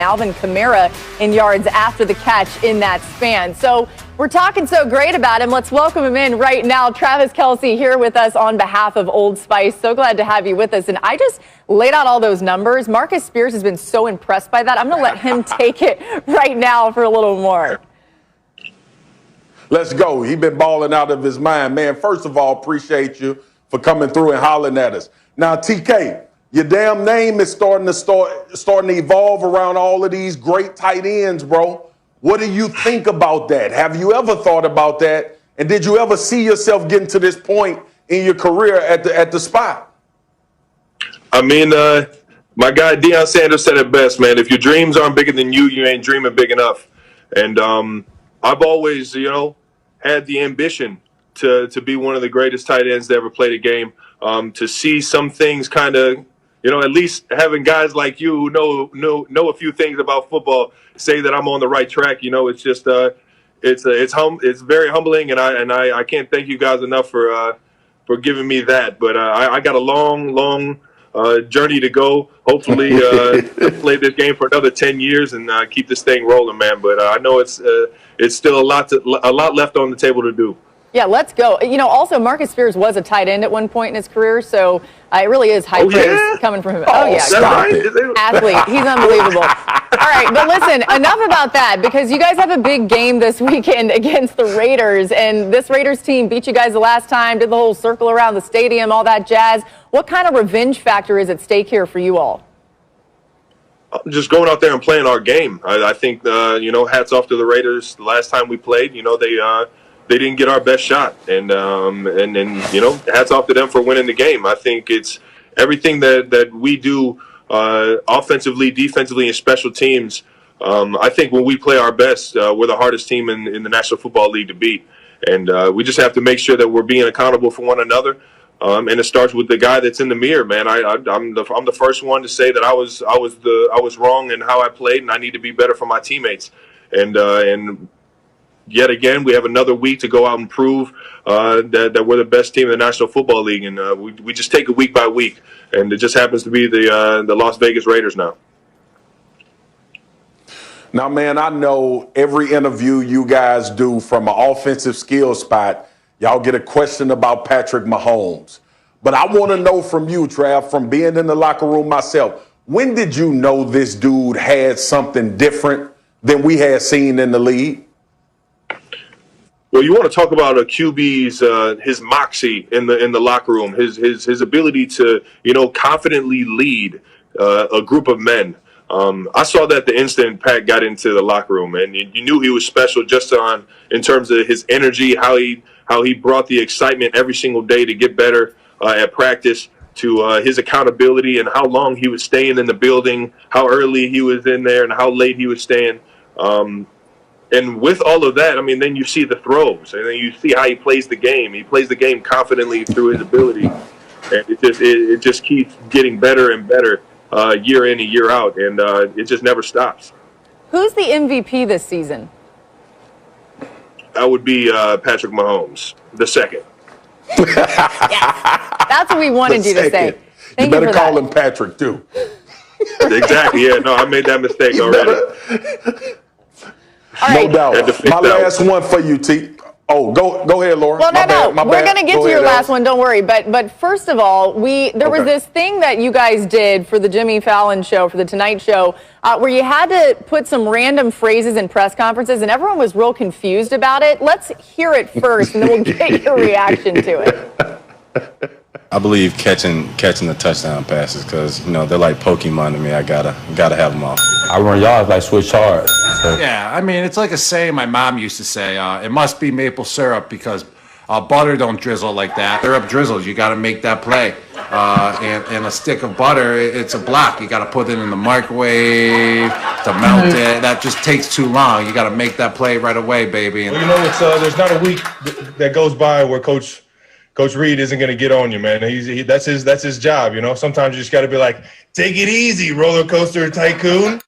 Alvin Kamara in yards after the catch in that span. So we're talking so great about him. Let's welcome him in right now. Travis Kelce here with us on behalf of Old Spice. So glad to have you with us. And I just laid out all those numbers. Marcus Spears has been so impressed by that. I'm going to let him take it right now for a little more. Let's go. He's been balling out of his mind, man. First of all, appreciate you for coming through and hollering at us. Now, TK, your damn name is starting to evolve around all of these great tight ends, bro. What do you think about that? Have you ever thought about that? And did you ever see yourself getting to this point in your career at the spot? I mean, my guy Deion Sanders said it best, man. If your dreams aren't bigger than you, you ain't dreaming big enough. And I've always, had the ambition to be one of the greatest tight ends to ever play the game. To see some things kind of, at least having guys like you who know a few things about football say that I'm on the right track. It's just it's very humbling, and I can't thank you guys enough for giving me that. But I got a long journey to go. Hopefully, play this game for another 10 years and keep this thing rolling, man. But I know it's still a lot left on the table to do. Yeah, let's go. Also, Marcus Spears was a tight end at one point in his career, so it really is high praise coming from him. Athlete. He's unbelievable. All right, but listen, enough about that, because you guys have a big game this weekend against the Raiders, and this Raiders team beat you guys the last time, did the whole circle around the stadium, all that jazz. What kind of revenge factor is at stake here for you all? Just going out there and playing our game. I think, hats off to the Raiders. The last time we played, they didn't get our best shot, and hats off to them for winning the game. I think it's everything that we do offensively, defensively, and special teams. I think when we play our best, we're the hardest team in the National Football League to beat, and we just have to make sure that we're being accountable for one another. And it starts with the guy that's in the mirror, man. I'm the first one to say that I was wrong in how I played, and I need to be better for my teammates. And yet again, we have another week to go out and prove that we're the best team in the National Football League, and we just take it week by week. And it just happens to be the Las Vegas Raiders now. Now, man, I know every interview you guys do from an offensive skill spot, y'all get a question about Patrick Mahomes. But I want to know from you, Trav, from being in the locker room myself, when did you know this dude had something different than we had seen in the league? Well, you want to talk about a QB's his moxie in the locker room, his ability to confidently lead a group of men. I saw that the instant Pat got into the locker room, and you knew he was special just in terms of his energy, how he brought the excitement every single day to get better at practice, to his accountability and how long he was staying in the building, how early he was in there, and how late he was staying. And with all of that, then you see the throws, and then you see how he plays the game. He plays the game confidently through his ability, and it just keeps getting better and better year in and year out, and it just never stops. Who's the MVP this season? That would be Patrick Mahomes, the second. Yes, that's what we wanted you to say. You better call him Patrick too. Exactly. Yeah. No, I made that mistake already. Right. No doubt. My last one for you, T. Oh, go ahead, Laura. Well, we're going to get to your last one. Don't worry. But first of all, there was this thing that you guys did for the Jimmy Fallon show, for the Tonight Show, where you had to put some random phrases in press conferences, and everyone was real confused about it. Let's hear it first, and then we'll get your reaction to it. I believe catching the touchdown passes, because they're like Pokemon to me. I gotta have them all. I run yards like switch hard. So. Yeah, it's like a saying my mom used to say. It must be maple syrup because butter don't drizzle like that. Syrup drizzles. You got to make that play. And a stick of butter, it's a block. You got to put it in the microwave to melt it. That just takes too long. You got to make that play right away, baby. Well, it's there's not a week that goes by where Coach Reed isn't going to get on you, man. That's his job, Sometimes you just got to be like, take it easy, roller coaster tycoon.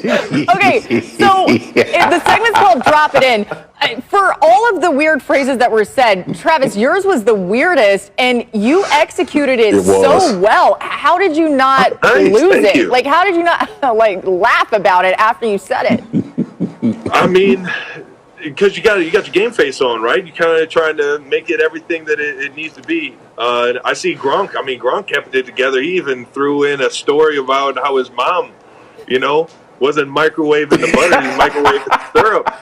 Okay, so the segment's called Drop It In. For all of the weird phrases that were said, Travis, yours was the weirdest, and you executed it so well. How did you not lose it? You. Like, how did you not laugh about it after you said it? I mean, because you got your game face on, right? You kind of trying to make it everything that it needs to be. I see Gronk. I mean, Gronk kept it together. He even threw in a story about how his mom, wasn't microwaving the butter, he microwaved the syrup.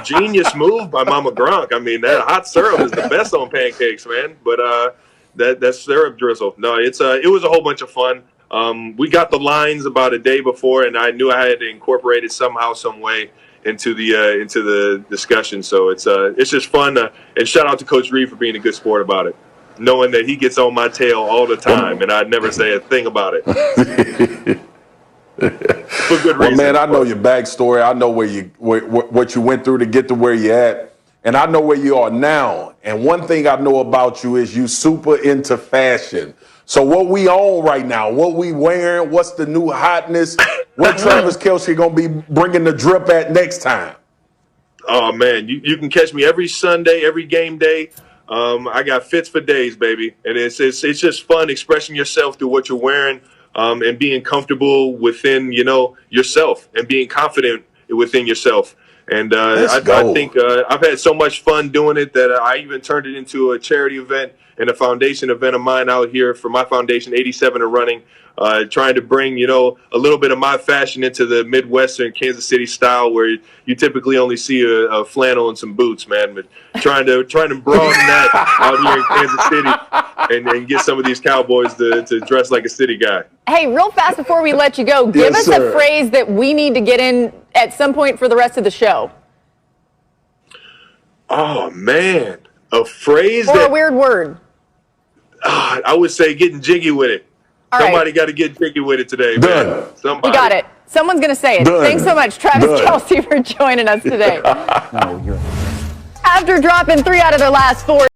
Genius move by Mama Gronk. I mean, that hot syrup is the best on pancakes, man. But that syrup drizzle. No, it was a whole bunch of fun. We got the lines about a day before, and I knew I had to incorporate it somehow, some way into the discussion. So it's just fun. And shout out to Coach Reed for being a good sport about it, knowing that he gets on my tail all the time, and I'd never say a thing about it. For good reason. Well, man, I know your backstory. I know what you went through to get to where you're at, and I know where you are now. And one thing I know about you is you super into fashion. So what we on right now? What we wearing? What's the new hotness? What Travis Kelce gonna be bringing the drip at next time? Oh man, you can catch me every Sunday, every game day. I got fits for days, baby, and it's just fun expressing yourself through what you're wearing. And being comfortable within, yourself and being confident within yourself. And I think I've had so much fun doing it that I even turned it into a charity event and a foundation event of mine out here for my foundation, 87 and running, trying to bring, a little bit of my fashion into the Midwestern Kansas City style where you typically only see a flannel and some boots, man. But trying to broaden that out here in Kansas City and get some of these Cowboys to dress like a city guy. Hey, real fast before we let you go, give us a phrase that we need to get in at some point for the rest of the show. Oh, man. A phrase or a weird word. I would say getting jiggy with it. Somebody got to get jiggy with it today, man. Somebody. You got it. Someone's going to say it. Thanks so much, Travis Kelce, for joining us today. After dropping 3 out of their last 4.